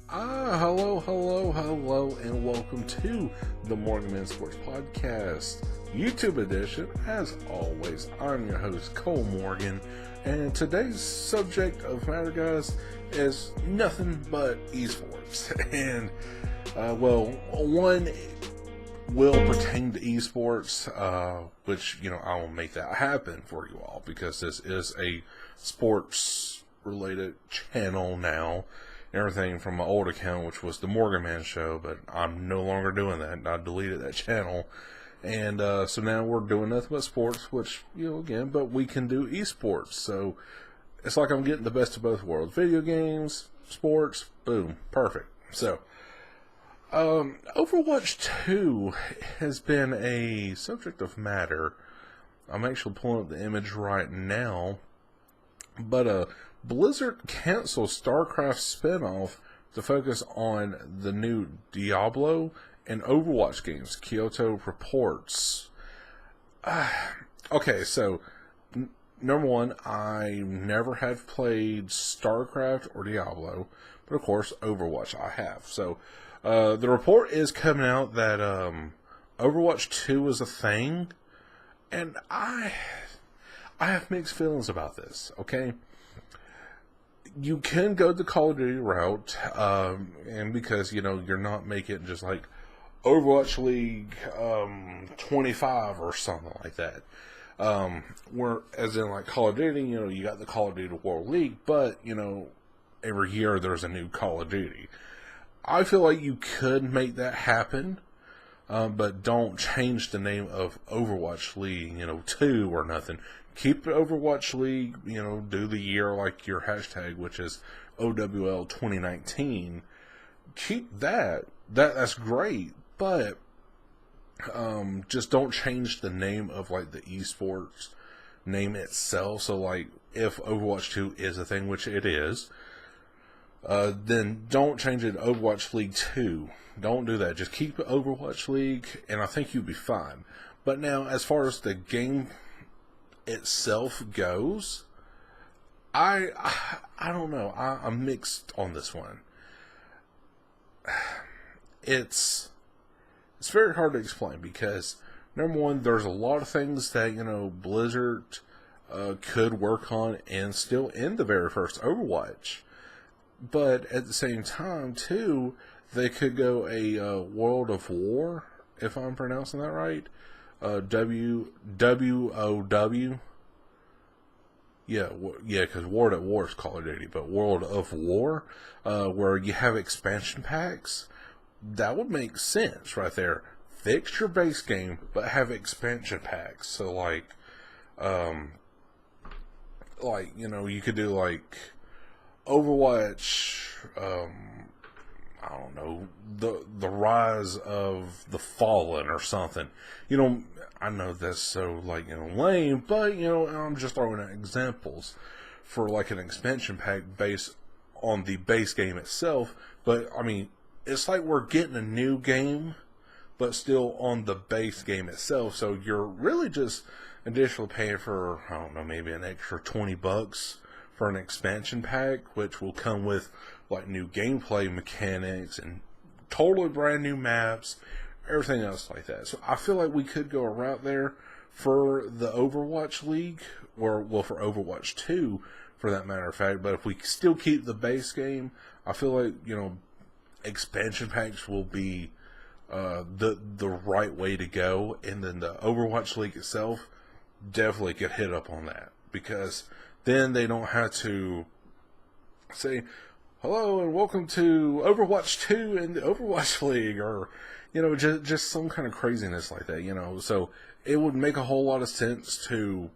Hello, and welcome to the MorganMan Sports Podcast, YouTube edition. As always, I'm your host, Cole Morgan, and today's subject of matter, guys, is nothing but esports. And, one will pertain to esports, which, I will make that happen for you all, because this is a sports-related channel now. Everything from my old account, which was the MorganMan Show, but I'm no longer doing that. I deleted that channel, and so now we're doing nothing but sports, which, again, but we can do esports, so it's like I'm getting the best of both worlds. Video games, sports, boom, perfect. So, Overwatch 2 has been a subject of matter. I'm actually pulling up the image right now, but, Blizzard canceled StarCraft spinoff to focus on the new Diablo and Overwatch games, Kyoto reports. Okay, so, number one, I never have played StarCraft or Diablo, but of course, Overwatch I have. So, the report is coming out that Overwatch 2 is a thing, and I have mixed feelings about this, okay? You can go the Call of Duty route, and because, you're not making just like Overwatch League 25 or something like that. Where, as in like Call of Duty, you got the Call of Duty World League, but, every year there's a new Call of Duty. I feel like you could make that happen, but don't change the name of Overwatch League, 2 or nothing. Keep the Overwatch League, do the year like your hashtag, which is OWL 2019. Keep that. That's great, but just don't change the name of like the esports name itself. So like if Overwatch 2 is a thing, which it is, then don't change it to Overwatch League 2. Don't do that. Just keep Overwatch League, and I think you'll be fine. But now, as far as the game itself goes, I don't know. I'm mixed on this one. It's very hard to explain because, number one, there's a lot of things that, Blizzard could work on and still in the very first Overwatch. But at the same time, too, they could go a World of War, if I'm pronouncing that right. WOW. Yeah, because World at War is Call of Duty, but World of War, where you have expansion packs, that would make sense right there. Fix your base game, but have expansion packs. So, you could do, Overwatch, I don't know, the Rise of the Fallen or something. I know that's so, lame, but, I'm just throwing out examples for, an expansion pack based on the base game itself. But, it's like we're getting a new game, but still on the base game itself. So you're really just additionally paying for, I don't know, maybe an extra $20 for an expansion pack, which will come with, new gameplay mechanics and totally brand new maps, everything else like that. So I feel like we could go a route there for the Overwatch League, or, for Overwatch 2, for that matter of fact. But if we still keep the base game, I feel like, expansion packs will be the right way to go. And then the Overwatch League itself definitely could hit up on that, because then they don't have to say, hello and welcome to Overwatch 2 and the Overwatch League, or, just some kind of craziness like that, So it would make a whole lot of sense to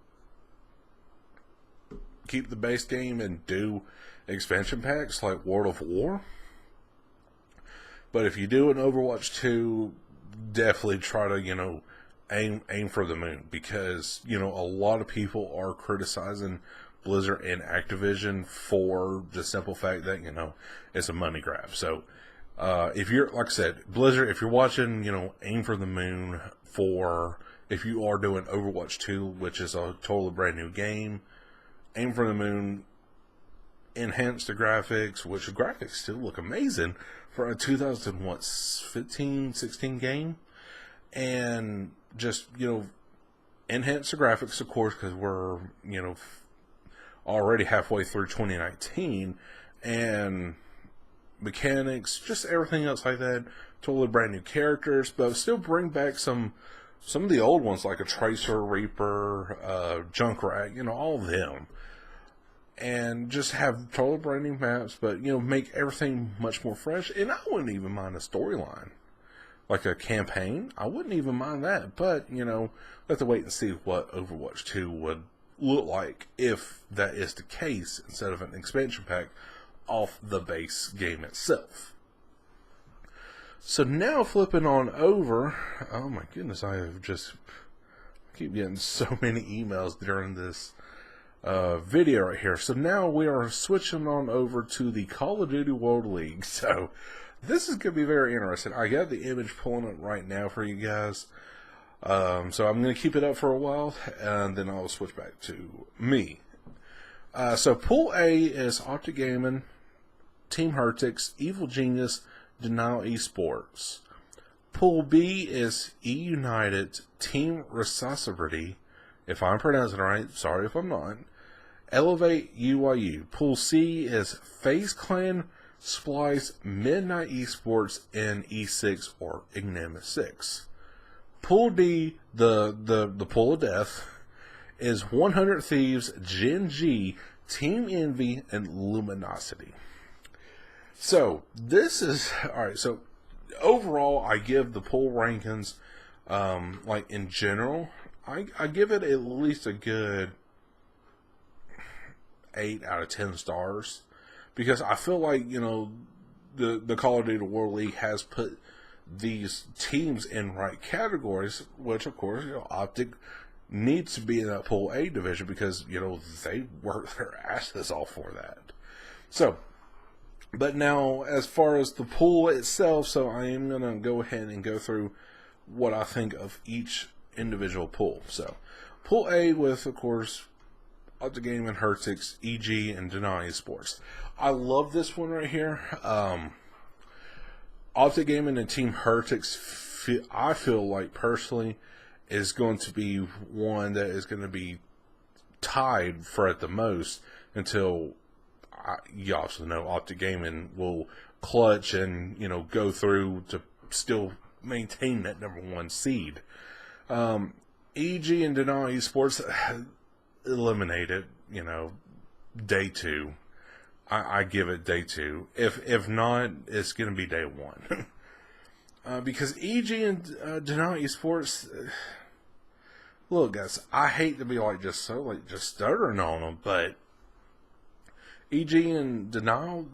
keep the base game and do expansion packs like World of War. But if you do an Overwatch 2, definitely try to, aim for the moon, because, a lot of people are criticizing Blizzard and Activision for the simple fact that, it's a money grab. So, if you're, like I said, Blizzard, if you're watching, aim for the moon if you are doing Overwatch 2, which is a totally brand new game, aim for the moon enhanced the graphics, which the graphics still look amazing for a 2015, 16 game. And just, enhance the graphics, of course, because we're, already halfway through 2019. And mechanics, just everything else like that. Totally brand new characters, but still bring back some of the old ones, like a Tracer, Reaper, Junkrat, all of them. And just have totally brand new maps, but, make everything much more fresh. And I wouldn't even mind a storyline. Like a campaign, I wouldn't even mind that. But, we'll have to wait and see what Overwatch 2 would look like if that is the case, instead of an expansion pack off the base game itself. So now flipping on over, oh my goodness, I keep getting so many emails during this video right here. So now we are switching on over to the Call of Duty World League. So this is going to be very interesting. I got the image pulling it right now for you guys. So I'm going to keep it up for a while, and then I'll switch back to me. So Pool A is Optic Gaming, Team Heretics, Evil Genius, Denial Esports. Pool B is E United, Team Resuscity, if I'm pronouncing it right, sorry if I'm not. Elevate UYU. Pool C is Faze Clan, Splice, Midnight Esports, and E6 or Ignimus 6. Pool D, the pool of death, is 100 Thieves, Gen G, Team Envy, and Luminosity. So, this is, alright, so overall, I give the pool rankings, in general, I give it at least a good 8 out of 10 stars, because I feel like, the Call of Duty World League has put these teams in right categories, which of course, Optic needs to be in that Pool A division because, they work their asses off for that. So, but now, as far as the pool itself, so I am going to go ahead and go through what I think of each individual pool. So, Pool A with, of course, Optic Gaming, Heretics, EG, and Deny Esports. I love this one right here. Optic Gaming and Team Heretics, I feel like personally, is going to be one that is going to be tied for at the most until you also know Optic Gaming will clutch and go through to still maintain that #1 seed. EG and Deny Esports eliminated, day 2. I give it day 2. If not, it's going to be day 1. Because EG and Deny Esports, look guys, I hate to be just stuttering on them, but EG and Denial,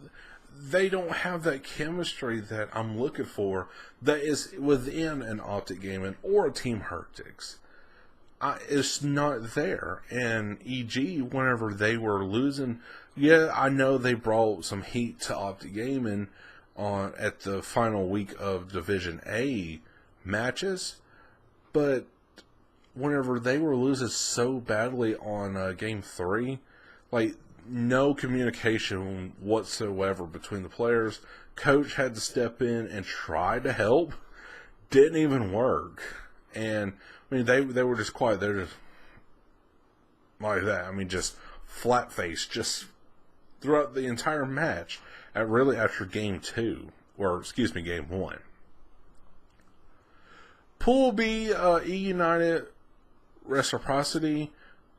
they don't have that chemistry that I'm looking for that is within an Optic Gaming or a Team Heretics. It's not there. And EG, whenever they were losing, yeah, I know they brought some heat to Optic Gaming at the final week of Division A matches, but whenever they were losing so badly on Game 3, no communication whatsoever between the players. Coach had to step in and try to help. Didn't even work. And, they were just quiet. They're just like that. Just flat-faced, just throughout the entire match, after Game 2, or, Game 1. Pool B, E United, Reciprocity,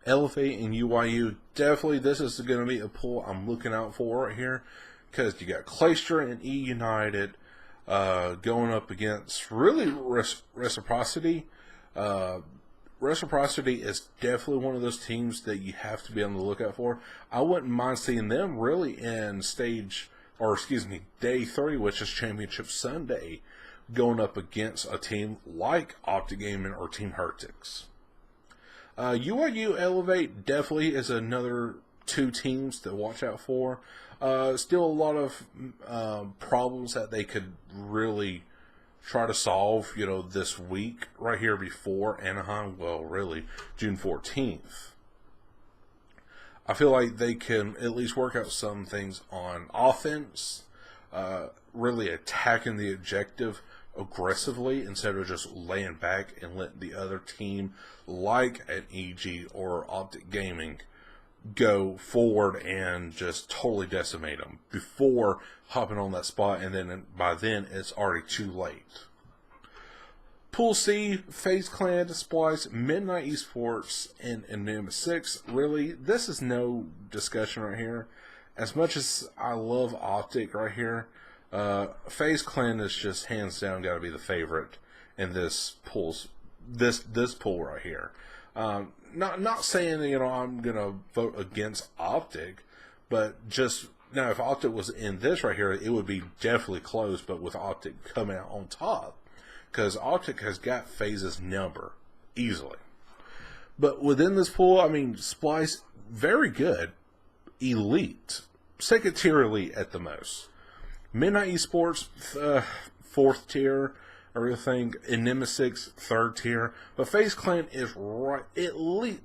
Elevate, and UYU. Definitely, this is going to be a pool I'm looking out for right here, because you got Clayster and E United going up against really Reciprocity. Reciprocity is definitely one of those teams that you have to be on the lookout for. I wouldn't mind seeing them really in day 3, which is Championship Sunday, going up against a team like Optic Gaming or Team Heretics. UYU Elevate definitely is another 2 teams to watch out for. Still a lot of problems that they could really try to solve, this week right here before Anaheim. Well, really, June 14th. I feel like they can at least work out some things on offense, really attacking the objective aggressively instead of just laying back and let the other team, like an EG or Optic Gaming, go forward and just totally decimate them before hopping on that spot, and then by then it's already too late. Pool C, Faze Clan, Splice, Midnight Esports, and Enigma 6. Really, this is no discussion right here. As much as I love Optic right here, Faze Clan is just hands down got to be the favorite in this pool right here. Not saying I'm gonna vote against Optic, but just now if Optic was in this right here, it would be definitely close. But with Optic coming out on top, because Optic has got Faze's number easily. But within this pool, I mean, Splice very good, elite, second tier elite at the most. Midnight Esports, 4th tier. Everything. Enigma 6, 3rd tier. But Faze Clan is right elite.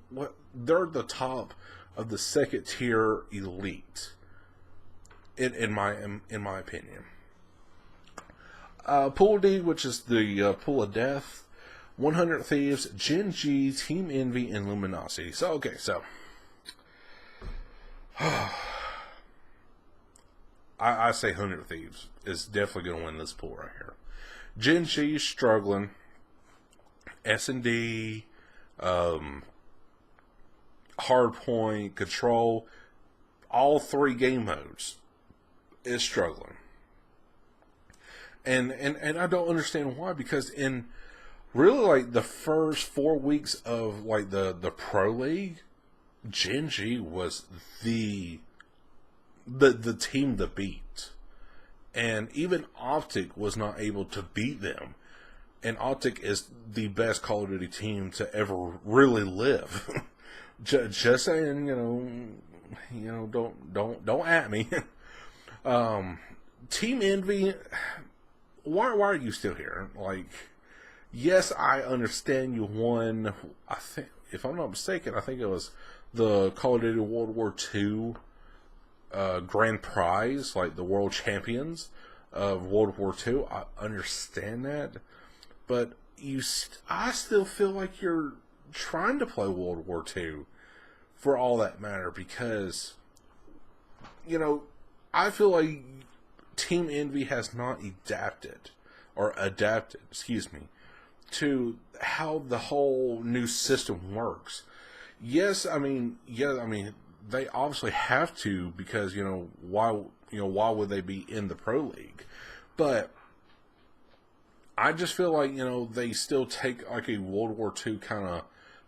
They're the top of the 2nd tier elite. In my opinion. Pool D, which is the Pool of Death, 100 Thieves, Gen G, Team Envy, and Luminosity. So okay, so I say 100 Thieves is definitely going to win this pool right here. Gen G is struggling. S&D, Hardpoint, Control, all 3 game modes is struggling. And I don't understand why, because in really like the first 4 weeks of like the Pro League, Gen G was the team to beat. And even Optic was not able to beat them. And Optic is the best Call of Duty team to ever really live. Just saying, don't at me. Team Envy, why are you still here? Like, yes, I understand you won. I think, if I'm not mistaken, I think it was the Call of Duty World War II grand prize, like the world champions of World War II. I understand that, but I still feel like you're trying to play World War II for all that matter, because I feel like Team Envy has not adapted, to how the whole new system works. Yes, I mean, they obviously have to, because why would they be in the Pro League? But I just feel like they still take like a World War II kind of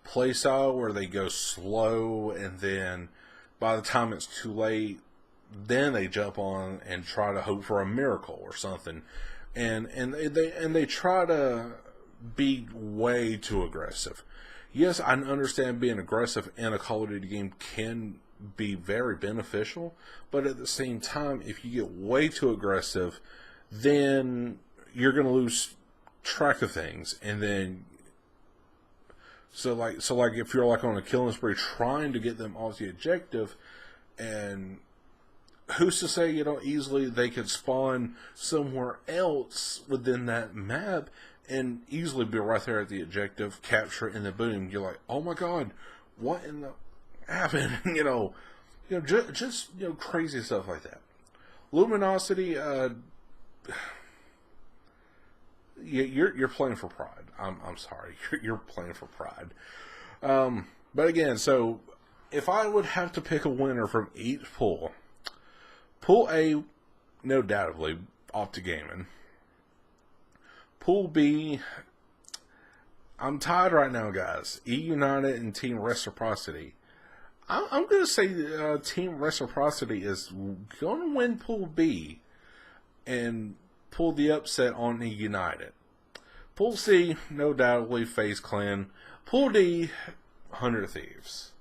play style where they go slow, and then by the time it's too late, then they jump on and try to hope for a miracle or something, and they try to be way too aggressive. Yes, I understand being aggressive in a Call of Duty game can be very beneficial, but at the same time, if you get way too aggressive, then you're going to lose track of things. And then so like if you're like on a killing spree trying to get them off the objective, and who's to say easily they could spawn somewhere else within that map and easily be right there at the objective, capture, and then boom, you're like, oh my god, what in the happened? Just crazy stuff like that. Luminosity, you're playing for pride. I'm sorry, you're playing for pride. But again, so if I would have to pick a winner from each pool, Pool A, no doubtedly, Optic Gaming. Pool B, I'm tied right now, guys. E United and Team Reciprocity. I'm going to say Team Reciprocity is going to win Pool B and pull the upset on E United. Pool C, no doubtedly, Faze Clan. Pool D, 100 Thieves.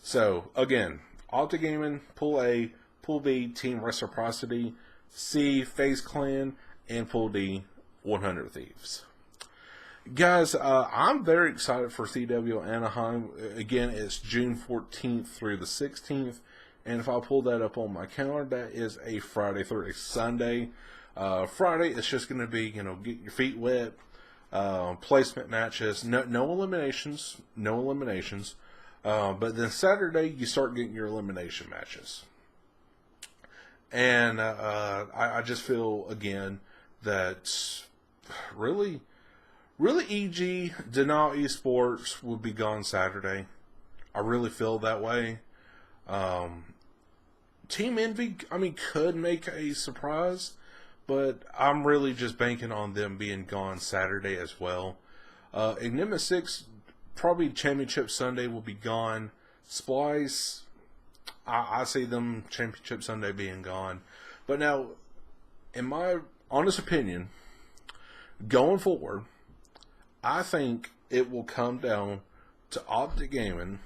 So, again, Optic Gaming, Pool A, Pool B, Team Reciprocity, C, Faze Clan, and Pool D, 100 Thieves. Guys, I'm very excited for CWL Anaheim. Again, it's June 14th through the 16th. And if I pull that up on my calendar, that is a Friday through a Sunday. Friday, it's just going to be, get your feet wet, placement matches, no eliminations. But then Saturday, you start getting your elimination matches. And I just feel, again, that really EG, Denial Esports would be gone Saturday. I really feel that way. Team Envy, could make a surprise, but I'm really just banking on them being gone Saturday as well. Enigma 6, probably Championship Sunday will be gone. Splice, I see them Championship Sunday being gone. But now, in my honest opinion, going forward, I think it will come down to Optic Gaming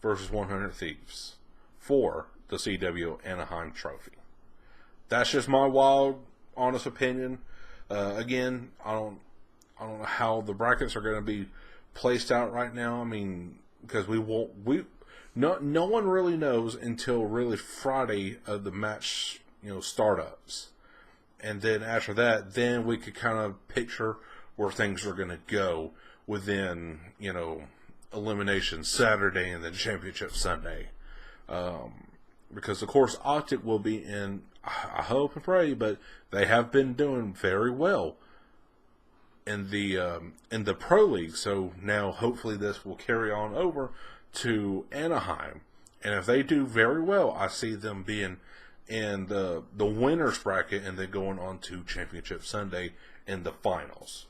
versus 100 Thieves for the CWL Anaheim trophy. That's just my wild, honest opinion. Again, I don't know how the brackets are going to be placed out right now. Because no one really knows until really Friday of the match, startups. And then after that, then we could kind of picture where things are going to go within, elimination Saturday and then championship Sunday. Because, of course, Optic will be in, I hope and pray, but they have been doing very well in the Pro League. So now, hopefully, this will carry on over to Anaheim. And if they do very well, I see them being in the winner's bracket and then going on to Championship Sunday in the finals.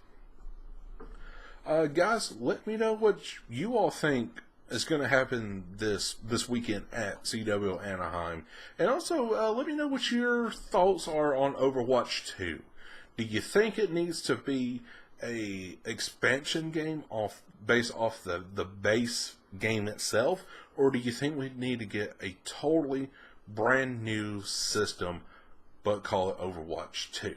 Guys, let me know what you all think is going to happen this weekend at CWL Anaheim. And also, let me know what your thoughts are on Overwatch 2. Do you think it needs to be a expansion game based off the base game itself? Or do you think we need to get a totally brand new system, but call it Overwatch 2?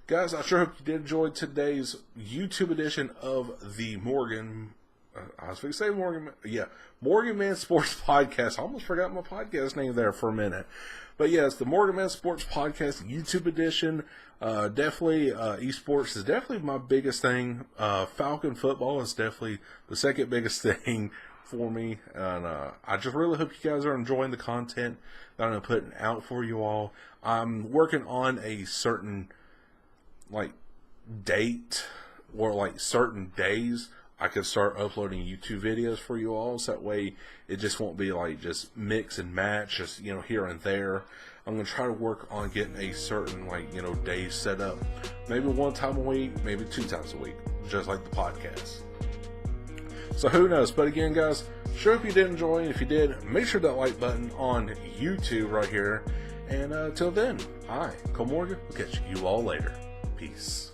Guys, I sure hope you did enjoy today's YouTube edition of the MorganMan Sports Podcast. I almost forgot my podcast name there for a minute. But yes, the MorganMan Sports Podcast YouTube edition. Definitely, esports is definitely my biggest thing. Falcon football is definitely the second biggest thing for me. And I just really hope you guys are enjoying the content that I'm putting out for you all. I'm working on a certain date or certain days I could start uploading YouTube videos for you all, so that way it just won't be just mix and match, just here and there. I'm gonna try to work on getting a certain day set up, maybe one time a week, maybe 2 times a week, just like the podcast. So who knows? But again, guys, sure hope you did enjoy, and if you did, make sure that like button on YouTube right here. And till then, Cole Morgan will catch you all later. Peace.